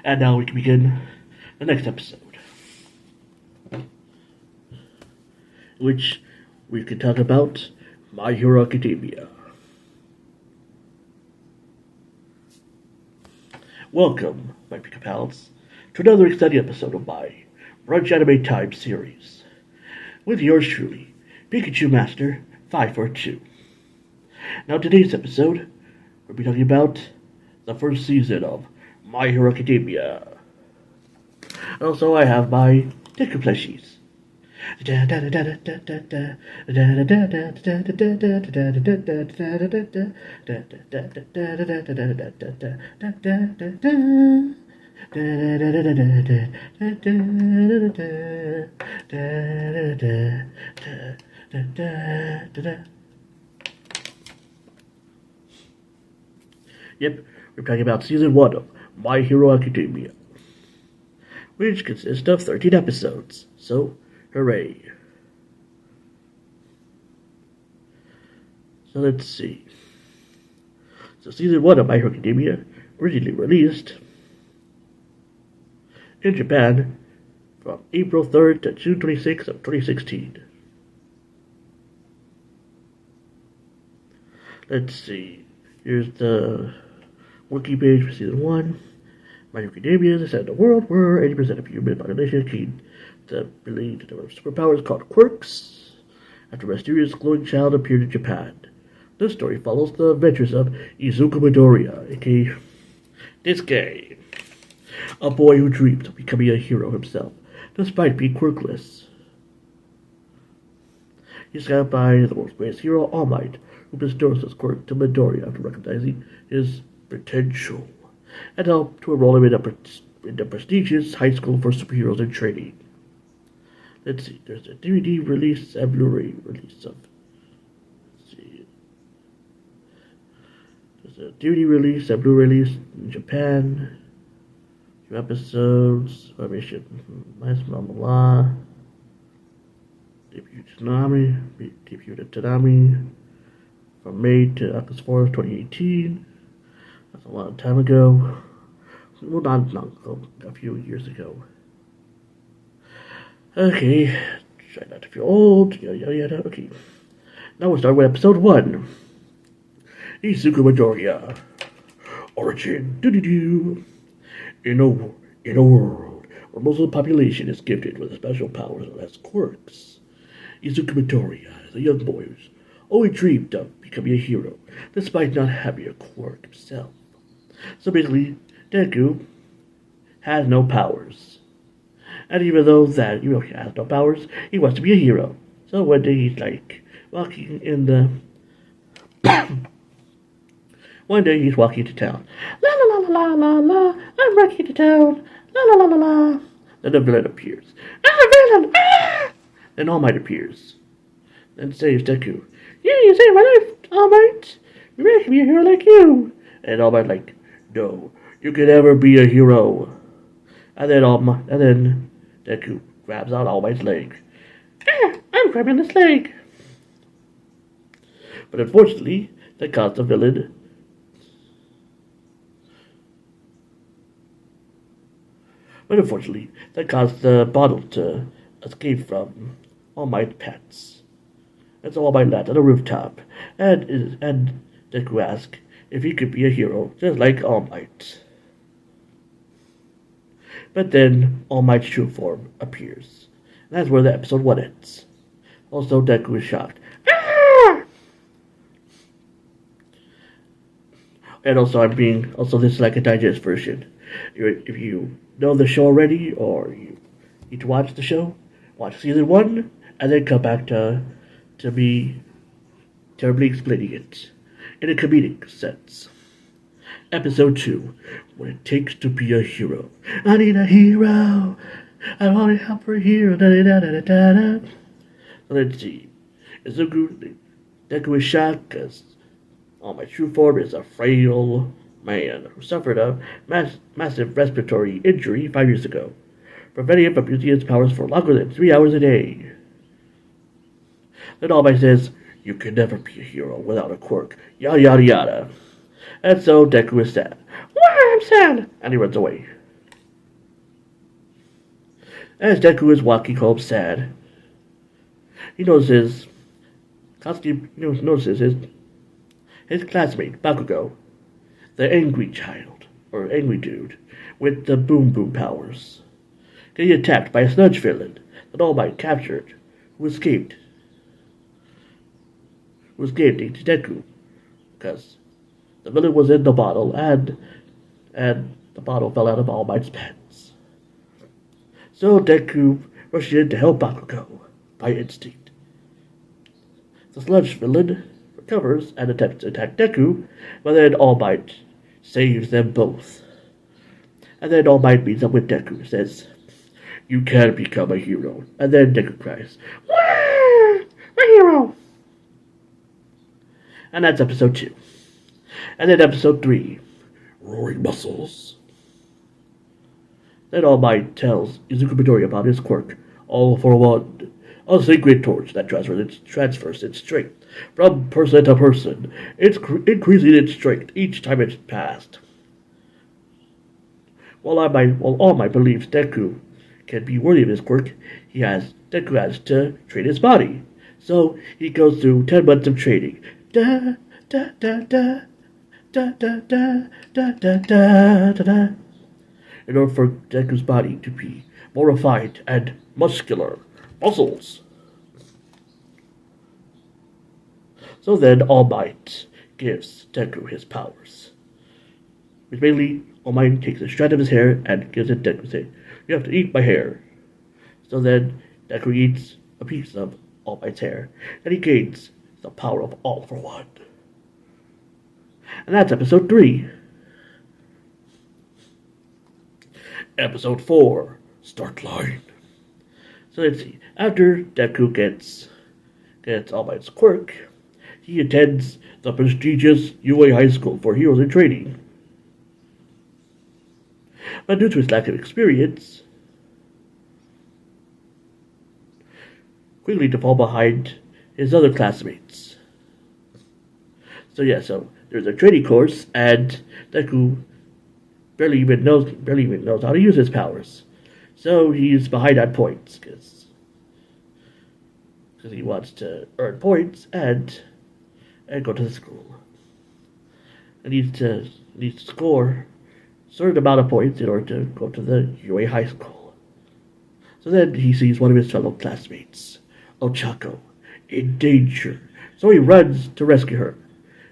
And now we can begin the next episode, which we can talk about My Hero Academia. Welcome, my Pika Pals, to another exciting episode of my Brunch Anime Time series, with yours truly, Pikachumaster 542. Now, today's episode, we'll be talking about the first season of My Hero Academia. And also, I have my Deku plushies. Yep, we're talking about Season 1 of My Hero Academia, which consists of 13 episodes, so hooray. So let's see. So Season 1 of My Hero Academia, originally released in Japan from April 3rd to June 26th of 2016. Let's see. Here's the wiki page for Season 1. My Hero Academia is set in a world where 80% of human population gain the ability to develop superpowers called quirks after a mysterious glowing child appeared in Japan. This story follows the adventures of Izuku Midoriya, aka this guy, a boy who dreams of becoming a hero himself, despite being quirkless. He's scouted by the world's greatest hero, All Might, who bestows his quirk to Midoriya after recognizing his potential, and helped to enroll him in the prestigious high school for superheroes in training. Let's see, there's a DVD release and Blu-ray release of. Let's see. There's a DVD release and Blu-ray release in Japan. 2 episodes. Formation. Nice, blah blah blah. Debut to Tanami. From May to August 4th, 2018. That's a long time ago. Well, not a few years ago. Okay, try not to feel old, yada yada. Okay, now we'll start with episode 1. Izuku Midoriya. Origin. In a world where most of the population is gifted with special powers and has quirks, Izuku Midoriya is a young boy who's always dreamed of becoming a hero, despite not having a quirk himself. So basically, Deku has no powers. And even though he has no powers, he wants to be a hero. So one day he's like walking in the one day he's walking to town. La la la la la la, I'm walking to town. La la la la la. Then the villain appears. Villain! Ah! Then All Might appears. Then saves Deku. Yeah, you saved my life, All Might. Maybe I can be a hero like you. And All Might like, no, you can never be a hero. And then Deku grabs out All Might's leg. I'm grabbing this leg. But unfortunately, that caused the villain. That caused the bottle to escape from All Might's pets. And so All Might landed on a rooftop, and Deku asked if he could be a hero just like All Might. But then All Might's true form appears. And that's where the episode 1 ends. Also, Deku is shocked. Ah! And also, this is like a digest version. If you know the show already, or you need to watch the show, watch Season 1, and then come back to me terribly explaining it in a comedic sense. Episode 2, What It Takes to Be a Hero. I need a hero. I want to help for a hero. Da, da, da, da, da, da. Let's see. Deku is shocked because All Might's true form is a frail man who suffered a massive respiratory injury 5 years ago, preventing him from using his powers for longer than 3 hours a day. Then All Might says, you can never be a hero without a quirk, yada yada yada. And so Deku is sad. Why, I'm sad! And he runs away. As Deku is walking home sad, he notices his classmate Bakugo, the angry child or angry dude with the boom boom powers, getting attacked by a sludge villain that All Might captured, who escaped to Deku because the villain was in the bottle and the bottle fell out of All Might's pants. So Deku rushed in to help Bakugo by instinct. The sludge villain recovers and attempts to attack Deku, but then All Might saves them both. And then All Might meets up with Deku and says, "You can become a hero." And then Deku cries, "Wah! A hero!" And that's episode 2. And then episode 3, Roaring Muscles. Then All Might tells Izuku Midoriya about his quirk, All for One, a sacred torch that transfers its strength from person to person. It's increasing its strength each time it's passed. While All Might believes Deku can be worthy of his quirk, Deku has to train his body. So he goes through 10 months of training. Da da da da da da da da da da da. In order for Deku's body to be more refined and muscular. Muscles. So then All Might gives Deku his powers. Which mainly, All Might takes a strand of his hair and gives it to Deku, saying, "You have to eat my hair." So then Deku eats a piece of All Might's hair, and he gains the power of All for One. And that's episode 3. Episode 4, Start Line. So let's see. After Deku gets All Might's quirk, he attends the prestigious UA High School for Heroes in Training. But due to his lack of experience, quickly to fall behind his other classmates. So there's a training course, and Deku barely even knows how to use his powers. So he's behind on points because he wants to earn points and go to the school. And needs to score a certain amount of points in order to go to the UA High School. So then he sees one of his fellow classmates, Ochako, in danger. So he runs to rescue her.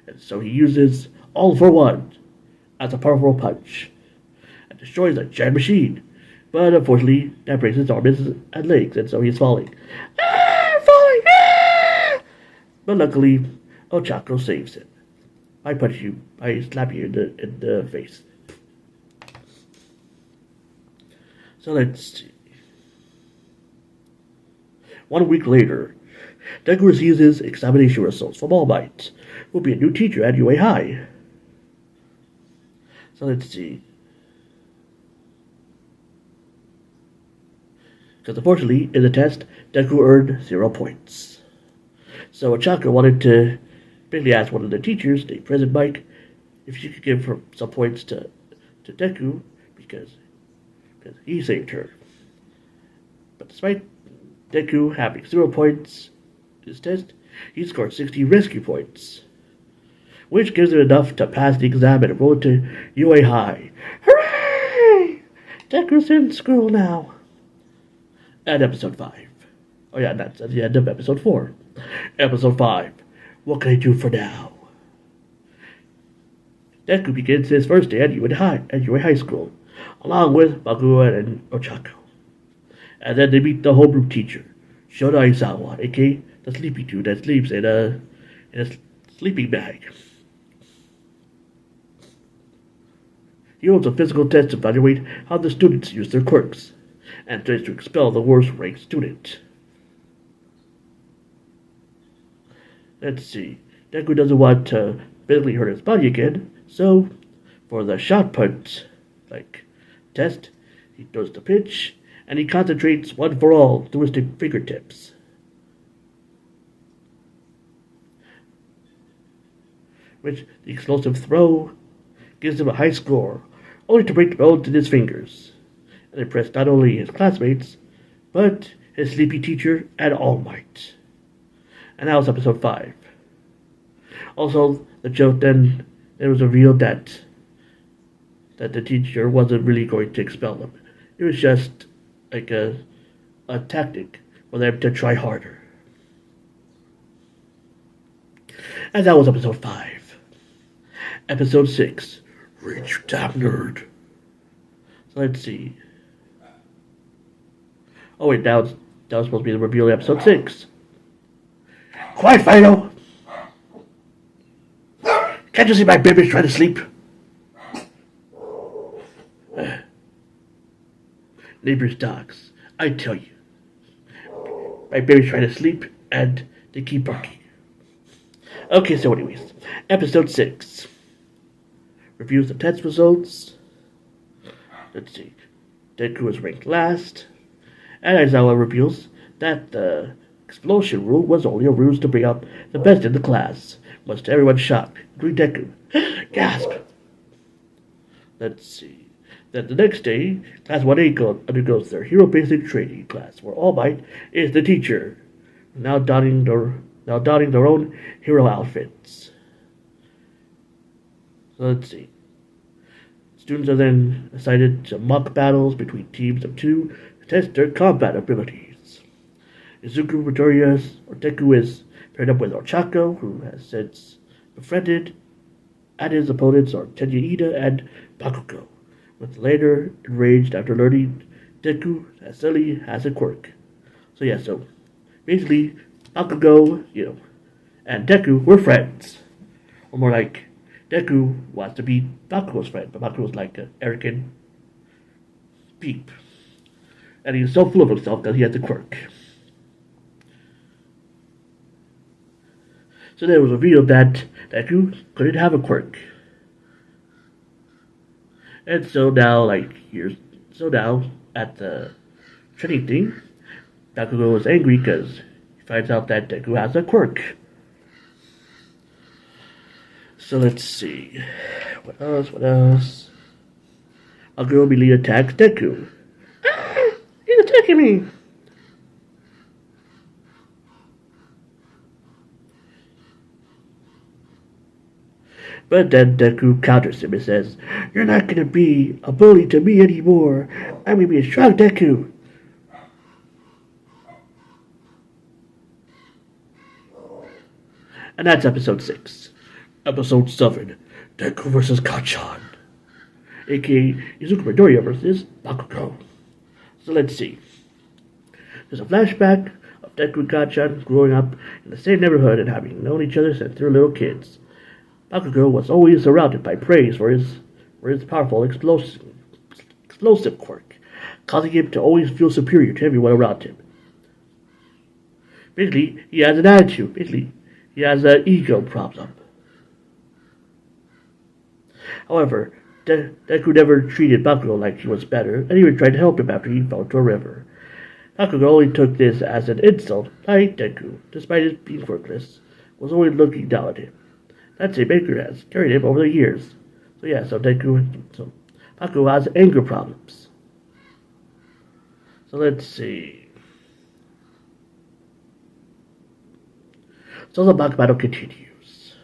And so he uses All for One as a powerful punch and destroys a giant machine. But unfortunately, that breaks his arms and legs, and so he's falling. Falling! Ah! But luckily, Ochako saves him. I slap you in the face. So let's see. 1 week later, Deku receives his examination results from All Might, who will be a new teacher at UA High. So let's see. Because unfortunately, in the test, Deku earned 0 points. So Ochako wanted to basically ask one of the teachers, named President Mike, if she could give her some points to Deku because he saved her. But despite Deku having 0 points in his test, he scored 60 rescue points, which gives him enough to pass the exam and enroll into UA High. Hooray! Deku's in school now. And episode 5. Oh yeah, that's at the end of episode 4. Episode 5. What can I do for now? Deku begins his first day at UA High School, along with Bakugo and Ochako. And then they meet the homeroom teacher, Shota Aizawa, aka the sleepy dude that sleeps in a sleeping bag. He holds a physical test to evaluate how the students use their quirks, and tries to expel the worst-ranked student. Let's see. Deku doesn't want to badly hurt his body again, so for the shot put test, he does the pitch, and he concentrates one for all through his fingertips. Which the explosive throw gives him a high score, only to break the bones in his fingers. and impressed not only his classmates, but his sleepy teacher and All Might. And that was episode 5. Also, the joke then it was revealed that the teacher wasn't really going to expel them. It was just like a tactic for them to try harder. And that was episode 5. Episode 6, Reach Damn Nerd. So let's see. Oh wait, that was supposed to be the reveal of episode 6. Quiet, Fido! Can't you see my baby's trying to sleep? Neighbor's dogs, I tell you. My baby's trying to sleep, and they keep barking. Okay, so anyways, episode 6. Reviews the test results. Let's see. Deku was ranked last. And Aizawa reveals that the explosion rule was only a ruse to bring out the best in the class. Much to everyone's shock, including Deku. Gasp! Let's see. Then the next day, Class 1A undergoes their Hero Basic Training class, where All Might is the teacher, now donning their own hero outfits. So let's see. Students are then assigned to mock battles between teams of 2 to test their combat abilities. Izuku Deku is paired up with Ochako, who has since befriended, and his opponents are Tenya Ida and Bakugo, with the latter enraged after learning Deku suddenly has a quirk. So basically, Bakugo, and Deku were friends. Or more like, Deku wants to be Bakugo's friend, but Bakugo's like an arrogant peep. And he's so full of himself that he has a quirk. So then it was revealed that Deku couldn't have a quirk. And so now, at the training thing, Bakugo is angry because he finds out that Deku has a quirk. So let's see. What else? Bakugo immediately attacks Deku. Ah! He's attacking me! But then Deku counters him and says, "You're not going to be a bully to me anymore. I'm going to be a strong Deku." And that's episode 6. Episode 7, Deku vs. Kacchan, a.k.a. Izuku Midoriya vs. Bakugo. So let's see. There's a flashback of Deku and Kacchan growing up in the same neighborhood and having known each other since they were little kids. Bakugo was always surrounded by praise for his powerful explosive quirk, causing him to always feel superior to everyone around him. Basically, he has an attitude. He has an ego problem. However, Deku never treated Bakugo like he was better, and even tried to help him after he fell into a river. Bakugo only took this as an insult, like Deku, despite his being quirkless, was always looking down at him. That same anger has carried him over the years. So Bakugo has anger problems. So let's see. So the battle continues.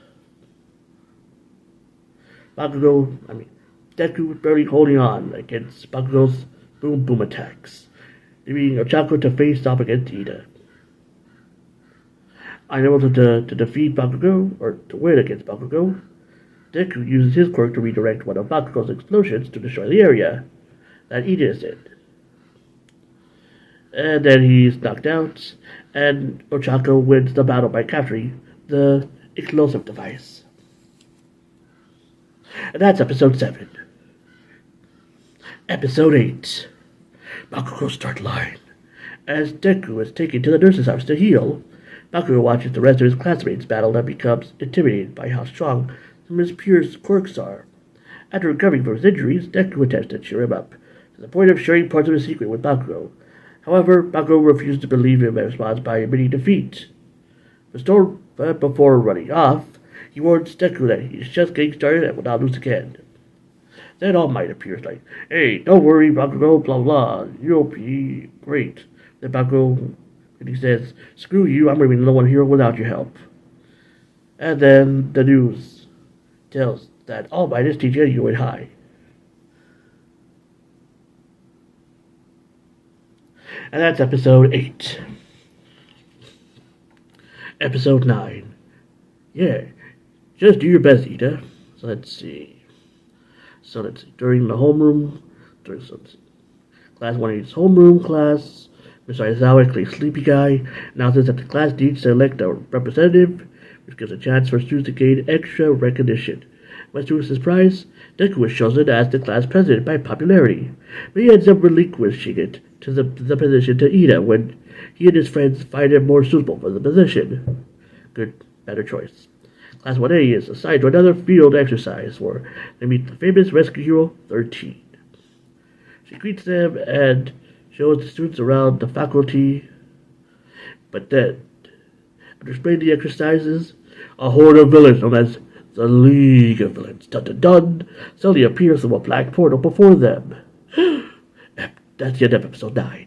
Deku was barely holding on against Bakugo's boom attacks, leaving Ochako to face off against Ida. Unable to defeat Bakugo, or to win against Bakugo, Deku uses his quirk to redirect one of Bakugo's explosions to destroy the area that Ida is in. And then he's knocked out, and Ochako wins the battle by capturing the explosive device. And that's episode 7. Episode 8. Bakugo start line. As Deku is taken to the nurse's house to heal, Bakugo watches the rest of his classmates battle and becomes intimidated by how strong some of his peers' quirks are. After recovering from his injuries, Deku attempts to cheer him up, to the point of sharing parts of his secret with Bakugo. However, Bakugo refuses to believe him and responds by admitting defeat. But before running off, he warns Deku that he's just getting started and will not lose again. Then All Might appears like, "Hey, don't worry, Bakugo, blah blah, you'll be great." Then Bakugo, and he says, "Screw you, I'm leaving no one here without your help." And then the news tells that All Might is teaching you in high. And that's episode 8. Episode 9. Yeah, just do your best, Ida. So let's see. During the homeroom, class 180's homeroom class, Mr. Aizawa, a sleepy guy, announces that the class needs to elect a representative, which gives a chance for students to gain extra recognition. Much to his surprise, Deku was chosen as the class president by popularity, but he ends up relinquishing it to the position to Ida when he and his friends find him more suitable for the position. Better choice. Class 1A is assigned to another field exercise where they meet the famous rescue hero 13. She greets them and shows the students around the faculty, but then, after explaining the exercises, a horde of villains known as the League of Villains, suddenly appears from a black portal before them. That's the end of episode 9.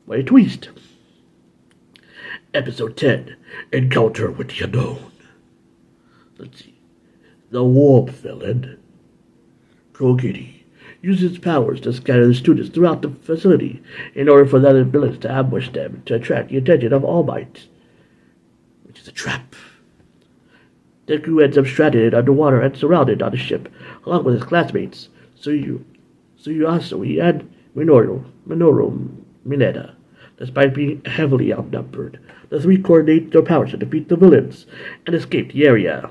What a twist! Episode 10, Encounter with the Unknown. Let's see. The warp villain, Krogiri, uses powers to scatter the students throughout the facility in order for the other villains to ambush them to attract the attention of All Might, which is a trap. Deku ends up stranded underwater and surrounded on the ship, along with his classmates, Tsuyasui and Minoru Mineta. Despite being heavily outnumbered, the three coordinate their powers to defeat the villains and escape the area.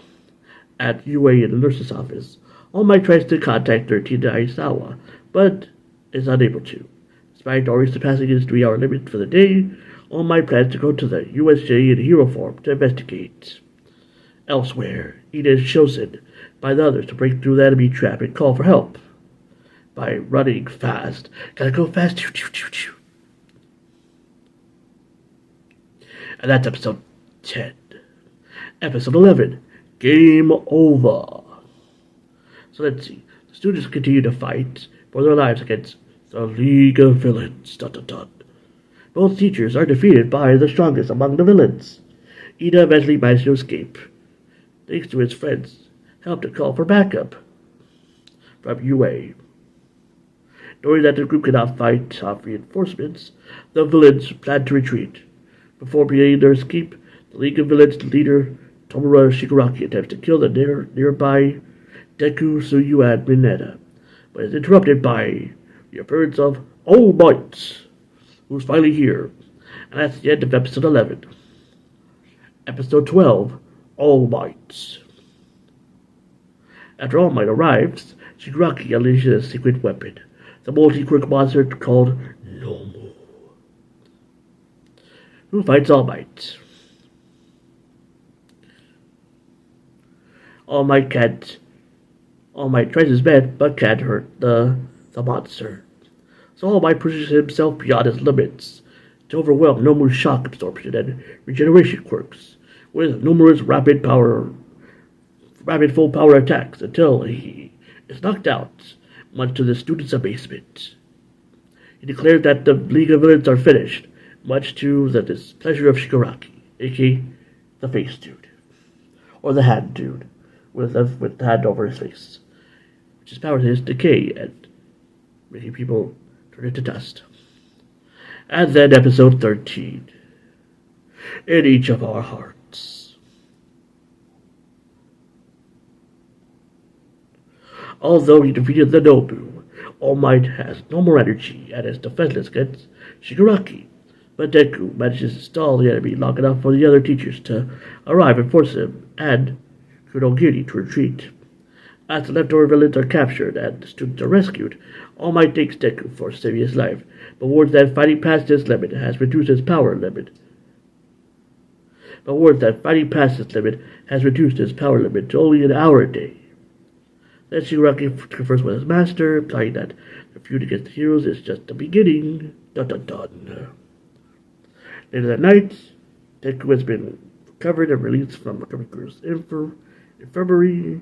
At UA in the nurse's office, All Might tries to contact 13 Aizawa, but is unable to. Despite already surpassing his 3-hour limit for the day, All Might plans to go to the USJ in hero form to investigate. Elsewhere, Ida is chosen by the others to break through the enemy trap and call for help. By running fast. Gotta go fast. And that's episode 10. Episode 11, Game Over. So let's see. The students continue to fight for their lives against the League of Villains. Both teachers are defeated by the strongest among the villains. Ida eventually manages to escape, thanks to his friends' help to call for backup from UA. Knowing that the group cannot fight off reinforcements, the villains plan to retreat. Before beginning their escape, the League of Villains leader Tomura Shigaraki attempts to kill the nearby Deku, Tsuyu, and Mineta, but is interrupted by the appearance of All Might, who's finally here. And that's the end of episode 11. Episode 12, All Might. After All Might arrives, Shigaraki unleashes a secret weapon, the multi-quirk monster called Nomu, who fights All Might. All Might tries his best, but can't hurt the monster. So All Might pushes himself beyond his limits to overwhelm Nomu's shock absorption and regeneration quirks with numerous rapid full power attacks until he is knocked out, much to the students' amazement. He declares that the League of Villains are finished, much to the displeasure of Shigaraki, aka the face dude, or the hand dude, with the hand over his face, which his power is decay and making people turn into dust. And then episode 13, In Each of Our Hearts. Although he defeated the Nobu, All Might has no more energy and is defenseless against Shigaraki. But Deku manages to stall the enemy long enough for the other teachers to arrive and force him and Kurogiri to retreat. As the leftover villains are captured and the students are rescued, All Might thanks Deku for saving his life, but warns that fighting past his limit has reduced his power limit. To only an hour a day. Then Shigaraki confers with his master, implying that the feud against the heroes is just the beginning. Later that night, Deku has been recovered and released from Kamiku's infirmary,